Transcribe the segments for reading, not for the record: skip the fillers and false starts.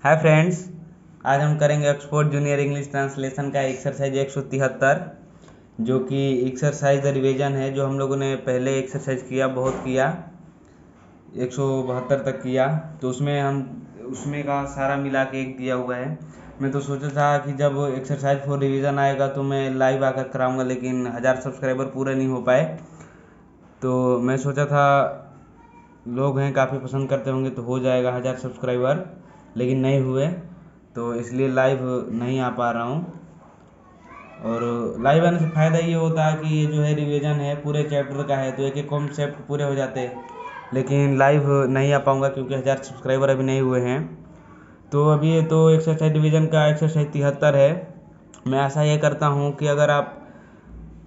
Hi friends, आज हम करेंगे ऑक्सफोर्ड जूनियर इंग्लिश ट्रांसलेशन का एक्सरसाइज 173, जो कि एक्सरसाइज रिवीजन है। जो हम लोगों ने पहले एक्सरसाइज किया, बहुत किया, 172 तक किया। तो उसमें का सारा मिला के एक दिया हुआ है। मैं तो सोचा था कि जब एक्सरसाइज फॉर रिवीजन आएगा तो मैं लाइव आकर कराऊंगा, लेकिन 1000 सब्सक्राइबर पूरे नहीं हो पाए। तो मैं सोचा था लोग हैं काफ़ी पसंद करते होंगे तो हो जाएगा 1000 सब्सक्राइबर, लेकिन नहीं हुए, तो इसलिए लाइव नहीं आ पा रहा हूँ। और लाइव आने से फ़ायदा ये होता है कि ये जो है रिवीजन है, पूरे चैप्टर का है, तो एक एक कॉन्सेप्ट पूरे हो जाते हैं। लेकिन लाइव नहीं आ पाऊँगा क्योंकि 1000 सब्सक्राइबर अभी नहीं हुए हैं। तो अभी ये तो एक्सरसाइज डिवीज़न का एक्सरसाइज 73 है। मैं आशा ये करता हूँ कि अगर आप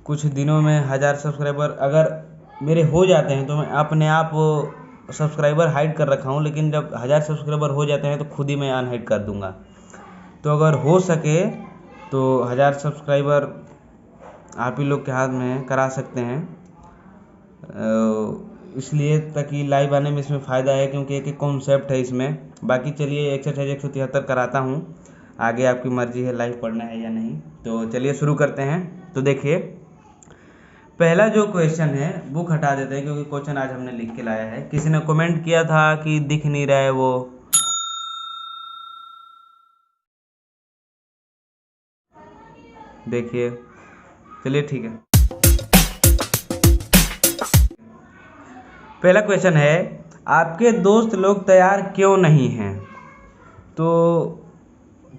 कुछ दिनों में 1000 सब्सक्राइबर अगर मेरे हो जाते हैं, तो मैं अपने आप सब्सक्राइबर हाइड कर रखा हूँ, लेकिन जब 1000 सब्सक्राइबर हो जाते हैं तो खुद ही मैं अनहाइड कर दूँगा। तो अगर हो सके तो 1000 सब्सक्राइबर आप ही लोग के हाथ में करा सकते हैं, इसलिए ताकि लाइव आने में इसमें फ़ायदा है, क्योंकि एक एक कॉन्सेप्ट है इसमें। बाकी चलिए एक्सरसाइज 173 कराता हूँ, आगे आपकी मर्ज़ी है लाइव पढ़ना है या नहीं। तो चलिए शुरू करते हैं। तो देखिए, पहला जो क्वेश्चन है बुक हटा देते हैं, क्योंकि क्वेश्चन आज हमने लिख के लाया है। किसी ने कमेंट किया था कि दिख नहीं रहा है वो, देखिए, चलिए ठीक है। पहला क्वेश्चन है, आपके दोस्त लोग तैयार क्यों नहीं हैं? तो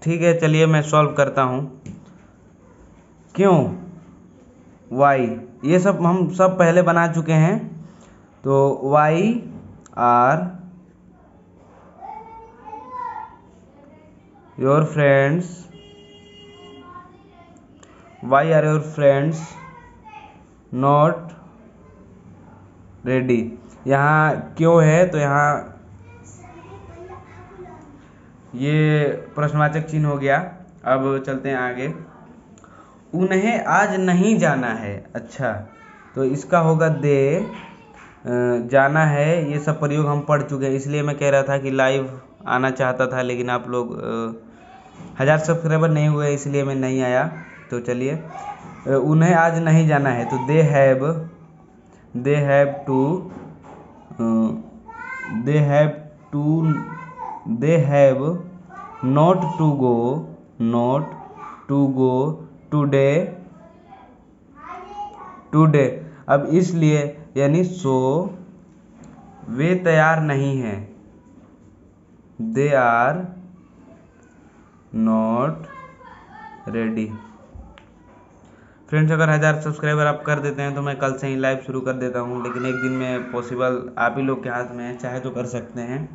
ठीक है, चलिए मैं सॉल्व करता हूँ। क्यों, वाई, ये सब हम सब पहले बना चुके हैं। तो why are your friends, why are your friends not ready. यहाँ क्यों है, तो यहाँ ये प्रश्नवाचक चिन्ह हो गया। अब चलते हैं आगे। उन्हें आज नहीं जाना है, अच्छा, तो इसका होगा दे जाना है। ये सब प्रयोग हम पढ़ चुके हैं, इसलिए मैं कह रहा था कि लाइव आना चाहता था, लेकिन आप लोग 1000 सब्सक्राइबर नहीं हुए, इसलिए मैं नहीं आया। तो चलिए, उन्हें आज नहीं जाना है, तो they have not to go today. अब इसलिए यानी सो वे तैयार नहीं हैं, they are not ready. Friends, अगर 1000 सब्सक्राइबर आप कर देते हैं तो मैं कल से ही लाइव शुरू कर देता हूं, लेकिन एक दिन में पॉसिबल आप ही लोग के हाथ में है, चाहे तो कर सकते हैं,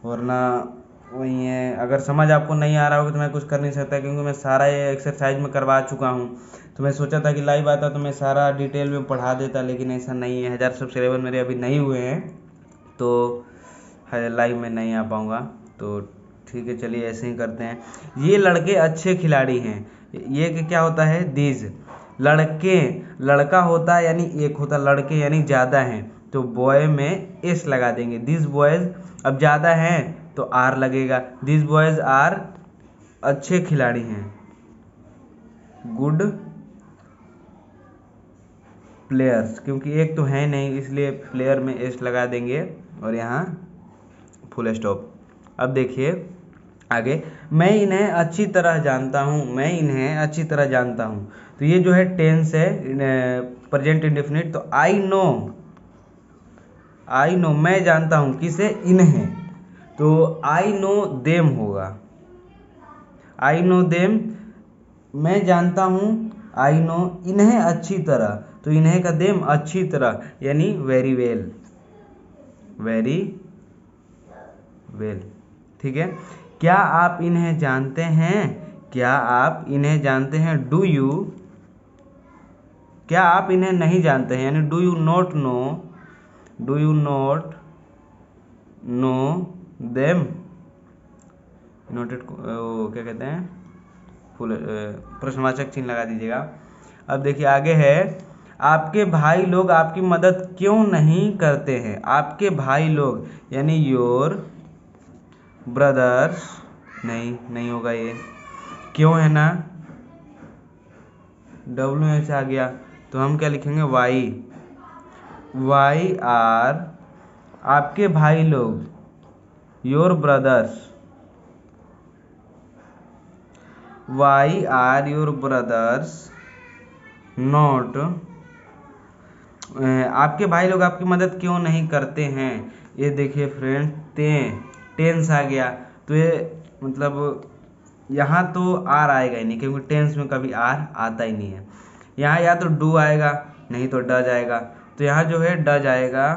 वरना वही है। अगर समझ आपको नहीं आ रहा होगा तो मैं कुछ कर नहीं सकता, क्योंकि मैं सारा ये एक्सरसाइज में करवा चुका हूं। तो मैं सोचा था कि लाइव आता तो मैं सारा डिटेल में पढ़ा देता, लेकिन ऐसा नहीं है। 1000 सब्सक्राइबर मेरे अभी नहीं हुए हैं, तो लाइव में नहीं आ पाऊँगा। तो ठीक है, चलिए ऐसे ही करते हैं। ये लड़के अच्छे खिलाड़ी हैं, ये क्या होता है, दीज लड़के, लड़का होता है यानी एक होता, लड़के यानी ज़्यादा हैं, तो बॉय में एस लगा देंगे। दिस बॉयज़, अब ज़्यादा हैं तो आर लगेगा। दिस बॉयज़ आर अच्छे खिलाड़ी हैं, गुड प्लेयर्स, क्योंकि एक तो है नहीं इसलिए प्लेयर में एस लगा देंगे, और यहाँ फुल स्टॉप। अब देखिए आगे, मैं इन्हें अच्छी तरह जानता हूँ। तो ये जो है टेंस है, प्रेजेंट इंडेफिनिट। तो आई नो, मैं जानता हूँ, किसे, इन्हें, तो आई नो देम होगा। आई नो देम, मैं जानता हूँ, आई नो इन्हें अच्छी तरह, तो इन्हें का देम अच्छी तरह यानी वेरी वेल, ठीक है। क्या आप इन्हें जानते हैं, डू यू, क्या आप इन्हें नहीं जानते हैं यानी do you not know them, noted क्या कहते हैं, फुल प्रश्नवाचक चिन्ह लगा दीजिएगा। अब देखिए आगे है, आपके भाई लोग आपकी मदद क्यों नहीं करते हैं? आपके भाई लोग यानी योर ब्रदर्स नहीं होगा ये, क्यों है ना, WH आ गया, तो हम क्या लिखेंगे, वाई आर आपके भाई लोग, your brothers, why are your brothers not, आपके भाई लोग आपकी मदद क्यों नहीं करते हैं। ये देखिए फ्रेंड, टेंस आ गया, तो ये मतलब यहाँ तो आर आएगा ही नहीं, क्योंकि टेंस में कभी आर आता ही नहीं है। यहाँ या तो डू आएगा, नहीं तो डज आएगा। तो यहाँ जो है डज आएगा,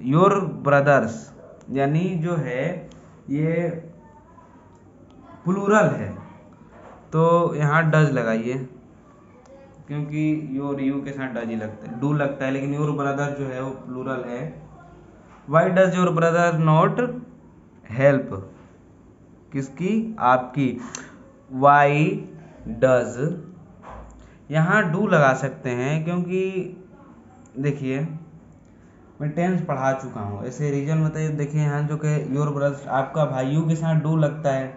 योर ब्रदर्स यानी जो है ये प्लूरल है, तो यहाँ डज लगाइए, क्योंकि योर यू के साथ डज ही लगता है, डू लगता है, लेकिन योर ब्रदर जो है वो प्लूरल है। Why does your brother not help, किसकी, आपकी। वाई डज, यहाँ डू लगा सकते हैं, क्योंकि देखिए मैं टेंस पढ़ा चुका हूँ, ऐसे रीजन बताइए। देखिए यहाँ जो कि योर ब्रदर्स आपका भाई, यू के साथ डू लगता है,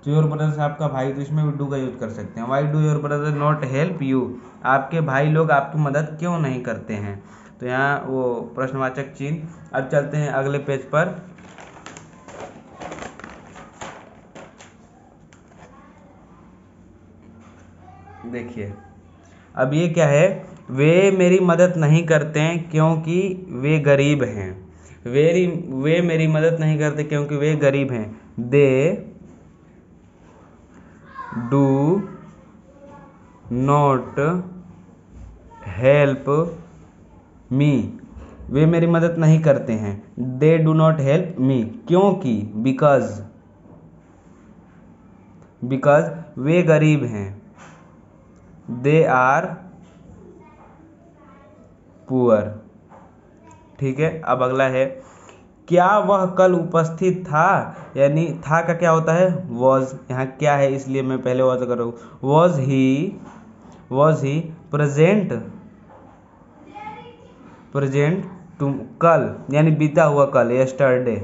तो योर ब्रदर्स आपका भाई, तो इसमें भी डू का यूज कर सकते हैं। Why do your brother not help you, आपके भाई लोग आपकी मदद क्यों नहीं करते हैं, तो यहाँ वो प्रश्नवाचक चिन्ह। अब चलते हैं अगले पेज पर। देखिए अब ये क्या है, वे मेरी मदद नहीं करते हैं क्योंकि वे गरीब हैं। वे मेरी मदद नहीं करते क्योंकि वे गरीब हैं। They do not help me, वे मेरी मदद नहीं करते हैं। They do not help me, क्योंकि, बिकॉज वे गरीब हैं। They are poor. ठीक है, अब अगला है, क्या वह कल उपस्थित था, यानी था का क्या होता है, वॉज। यहाँ क्या है इसलिए मैं पहले वॉज कर रहा हूँ। वॉज ही प्रेजेंट तुम कल, यानी बीता हुआ कल, यस्टरडे।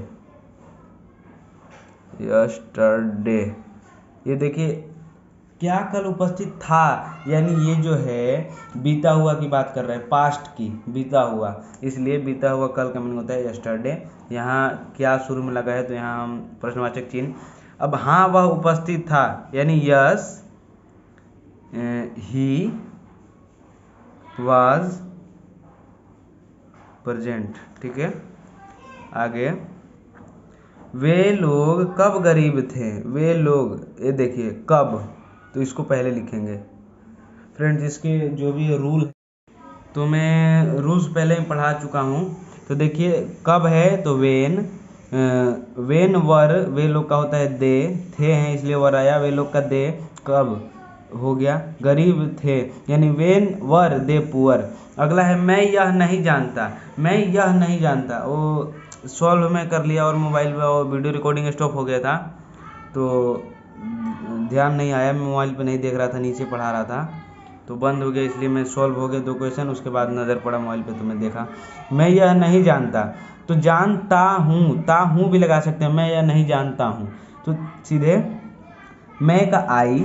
ये देखिए क्या कल उपस्थित था, यानी ये जो है बीता हुआ की बात कर रहा है, पास्ट की, बीता हुआ, इसलिए बीता हुआ कल का मीनिंग होता है यस्टरडे। यहाँ क्या शुरू में लगा है, तो यहाँ हम प्रश्नवाचक चिन्ह। अब हाँ वह उपस्थित था, यानी यस ही वाज प्रेजेंट। ठीक है, आगे, वे लोग कब गरीब थे, वे लोग, ये देखिए कब, तो इसको पहले लिखेंगे। फ्रेंड्स इसके जो भी रूल, तो मैं रूल्स पहले ही पढ़ा चुका हूँ। तो देखिए कब है तो वेन वर, वे लोग का होता है दे, थे हैं इसलिए वर आया, वे लोग का दे कब हो गया, गरीब थे, यानी वेन वर दे पुअर। अगला है मैं यह नहीं जानता, वो सॉल्व में कर लिया और मोबाइल में वो वीडियो रिकॉर्डिंग स्टॉप हो गया था, तो ध्यान नहीं आया, मैं मोबाइल पे नहीं देख रहा था, नीचे पढ़ा रहा था, तो बंद हो गया, इसलिए मैं सॉल्व हो गया 2 क्वेश्चन, उसके बाद नज़र पड़ा मोबाइल पे तो मैं देखा। मैं यह नहीं जानता, तो जानता हूँ, ता हूँ भी लगा सकते हैं, मैं यह नहीं जानता हूँ, तो सीधे मैं का आई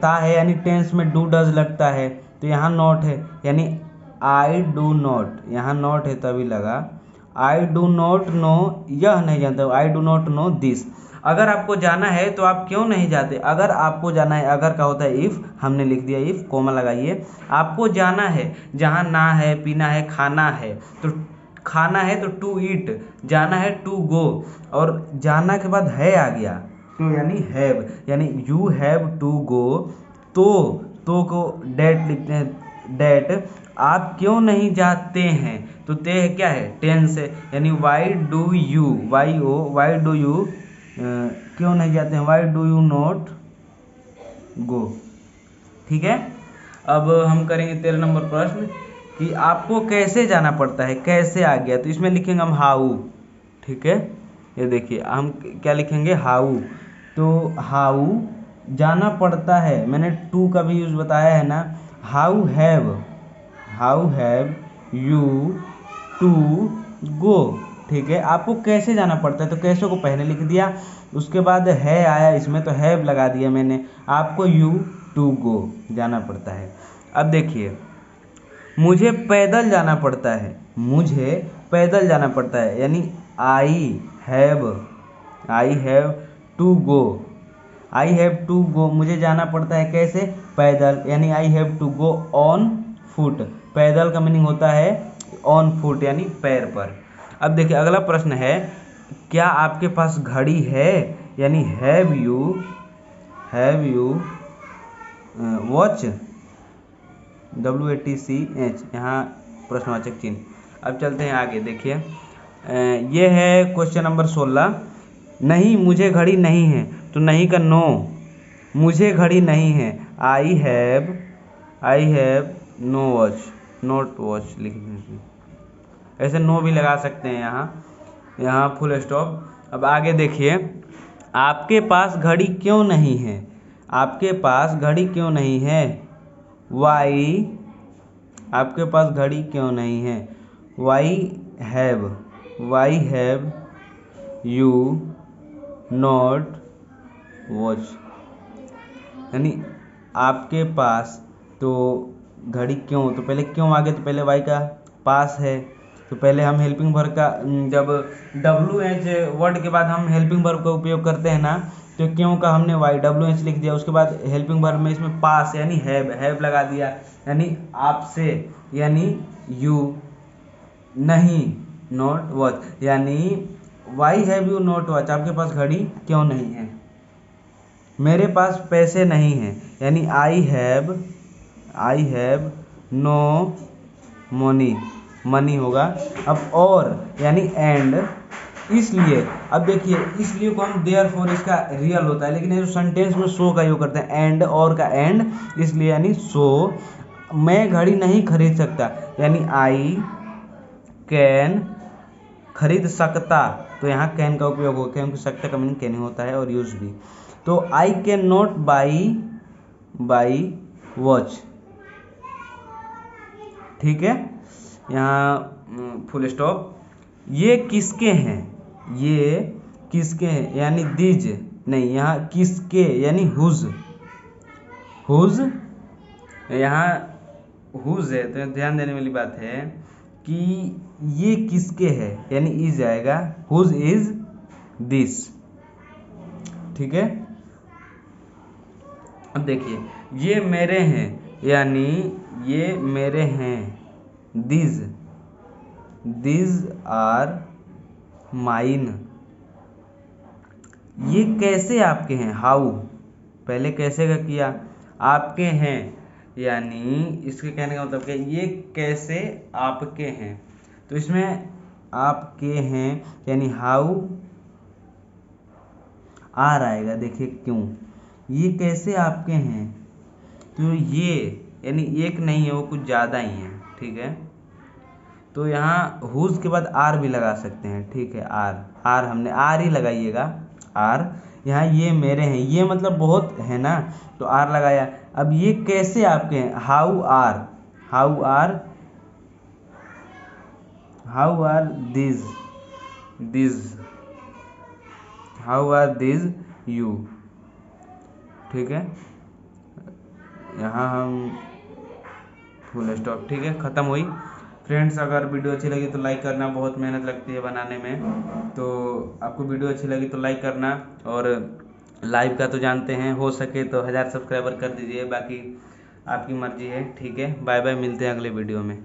ता है, यानी टेंस में डू डज लगता है, तो यहाँ नॉट है, यानी आई डू नॉट, यहाँ नॉट है तभी लगा। आई डू नॉट नो, यह नहीं जानता, I do not know this. अगर आपको जाना है तो आप क्यों नहीं जाते, अगर आपको जाना है, अगर का होता है इफ़, हमने लिख दिया इफ़, कोमा लगाइए। आपको जाना है, जहाँ ना है, पीना है, खाना है, तो खाना है तो टू ईट, जाना है टू गो, और जाना के बाद है आ गया, तो यानी हैव, यानी यू हैव टू गो, तो को डेट लिखते हैं, डेट आप क्यों नहीं जाते हैं, तो ते है क्या है, टेंस है, यानी वाई डू यू क्यों नहीं जाते हैं, why do you not go. ठीक है, अब हम करेंगे 13 नंबर प्रश्न कि आपको कैसे जाना पड़ता है, कैसे आ गया, तो इसमें लिखेंगे हम हाउ। ठीक है, ये देखिए हम क्या लिखेंगे, हाउ, तो हाउ जाना पड़ता है, मैंने टू का भी यूज बताया है ना। How have you to go, ठीक है। आपको कैसे जाना पड़ता है, तो कैसे को पहले लिख दिया, उसके बाद है आया इसमें तो हैव लगा दिया मैंने। आपको यू टू गो जाना पड़ता है। अब देखिए, मुझे पैदल जाना पड़ता है, मुझे पैदल जाना पड़ता है, यानी I have to go, I have to go, मुझे जाना पड़ता है कैसे, पैदल, यानी I have to go on foot. पैदल का मीनिंग होता है ऑन फुट, यानी पैर पर। अब देखिए अगला प्रश्न है, क्या आपके पास घड़ी है, यानी हैव यू वॉच, WATCH, यहाँ प्रश्नवाचक चिन्ह। अब चलते हैं आगे। देखिए ये है क्वेश्चन नंबर 16, नहीं मुझे घड़ी नहीं है, तो नहीं का नो, मुझे घड़ी नहीं है, I have no watch, not watch लिख दीजिए, ऐसे नो भी लगा सकते हैं यहाँ फुल स्टॉप। अब आगे देखिए, आपके पास घड़ी क्यों नहीं है, आपके पास घड़ी क्यों नहीं है, वाई, आपके पास घड़ी क्यों नहीं है, why have you not watch, यानी आपके पास तो घड़ी क्यों, तो पहले क्यों आगे, तो पहले वाई का पास है, तो पहले हम हेल्पिंग वर्ब का, जब WH वर्ड के बाद हम हेल्पिंग वर्ब का उपयोग करते हैं ना, तो क्यों का हमने WH लिख दिया, उसके बाद हेल्पिंग वर्ब में इसमें पास यानी हैव लगा दिया, यानी आपसे, यानी यू नहीं नॉट वॉच, यानी why have you not watch, आपके पास घड़ी क्यों नहीं है। मेरे पास पैसे नहीं हैं, यानी आई हैव नो मनी होगा। अब और यानी एंड, इसलिए, अब देखिए इसलिए को हम देयरफॉर इसका रियल होता है, लेकिन ये जो सेंटेंस में सो का यूज करते हैं, एंड और का एंड, इसलिए यानी सो मैं घड़ी नहीं खरीद सकता, यानी आई कैन, खरीद सकता, तो यहाँ कैन का उपयोग होगा, क्योंकि सकता का मीनिंग कैन होता है और यूज भी। तो I can not by watch, ठीक है, यहाँ फुल स्टॉप। ये किसके हैं, ये किसके हैं, यानी दीज नहीं, यहाँ किसके यानी हुज, यहाँ हुज है, तो ध्यान देने वाली बात है कि ये किसके है, यानी इज आएगा, हुज इज दिस, ठीक है। अब देखिए, ये मेरे हैं, यानी ये मेरे हैं, these आर माइन। ये कैसे आपके हैं, हाउ, पहले कैसे का किया, आपके हैं, यानी इसके कहने का मतलब क्या, ये कैसे आपके हैं, तो इसमें आपके हैं यानी हाउ आर आएगा। देखिए क्यों, ये कैसे आपके हैं, तो ये यानी एक नहीं है, वो कुछ ज़्यादा ही है, ठीक है। तो यहाँ हुज के बाद आर भी लगा सकते हैं, ठीक है, आर हमने आर ही लगाइएगा, आर। यहाँ ये मेरे हैं, ये मतलब बहुत है ना, तो आर लगाया। अब ये कैसे आपके हैं, हाउ दिस यू, ठीक है, यहाँ हम फुल स्टॉप, ठीक है, ख़त्म हुई। फ्रेंड्स अगर वीडियो अच्छी लगी तो लाइक करना, बहुत मेहनत लगती है बनाने में, तो आपको वीडियो अच्छी लगी तो लाइक करना, और लाइव का तो जानते हैं, हो सके तो 1000 सब्सक्राइबर कर दीजिए, बाकी आपकी मर्जी है, ठीक है। बाय बाय, मिलते हैं अगले वीडियो में।